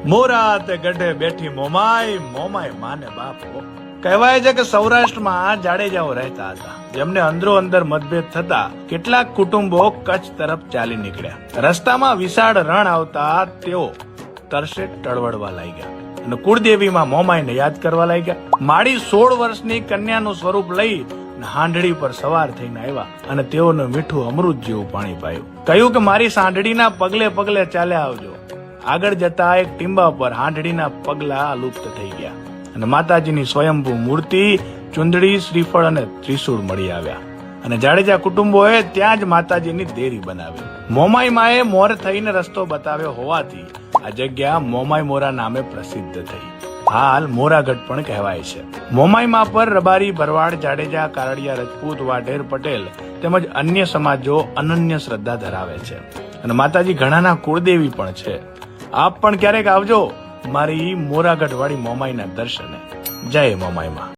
મોરા તે ગઢે બેઠી મોમાય, મોમાય માને બાપો. કહેવાય છે કે સૌરાષ્ટ્રમાં જાડેજાઓ રહેતા હતા, જેમને અંદરો અંદર મતભેદ થતા કેટલાક કુટુંબો કચ્છ તરફ ચાલી નીકળ્યા. રસ્તામાં વિશાળ રણ આવતા તેઓ તરસે ટળવળવા લાગ્યા અને કુળદેવીમાં મોમાઈને યાદ કરવા લાગ્યા. માડી 16 વર્ષની કન્યાનું સ્વરૂપ લઈ હાંડડી પર સવાર થઈને આવ્યા અને તેઓને મીઠું અમૃત જેવું પાણી પાયું. કહ્યું કે મારી સાંઢડીના પગલે પગલે ચાલ્યા આવજો. આગળ જતા એક ટીંબા પર હાંડડીના પગલા લુપ્ત થઈ ગયા અને માતાજીની સ્વયંભૂ મૂર્તિ, ચુંદડી, શ્રીફળ અને ત્રિશૂળ મળી આવ્યા અને જાડેજા કુટુંબોએ ત્યાં જ માતાજીની દેરી બનાવી. મોમાઈ માએ મોર થઈને રસ્તો બતાવ્યો હોવાથી આ જગ્યા મોમાઈ મોરા નામે પ્રસિદ્ધ થઈ. હાલ મોરાગઢ પણ કહેવાય છે. મોમાઈમાં પર રબારી, ભરવાડ, જાડેજા, કારડિયા, રજપૂત, વાઢેર, પટેલ તેમજ અન્ય સમાજો અનન્ય શ્રદ્ધા ધરાવે છે અને માતાજી ઘણાના કુળદેવી પણ છે. આપ પણ ક્યારેક આવજો મારી મોરાગઢ વાળી મોમાઈના દર્શને. જય મોમાઈમાં.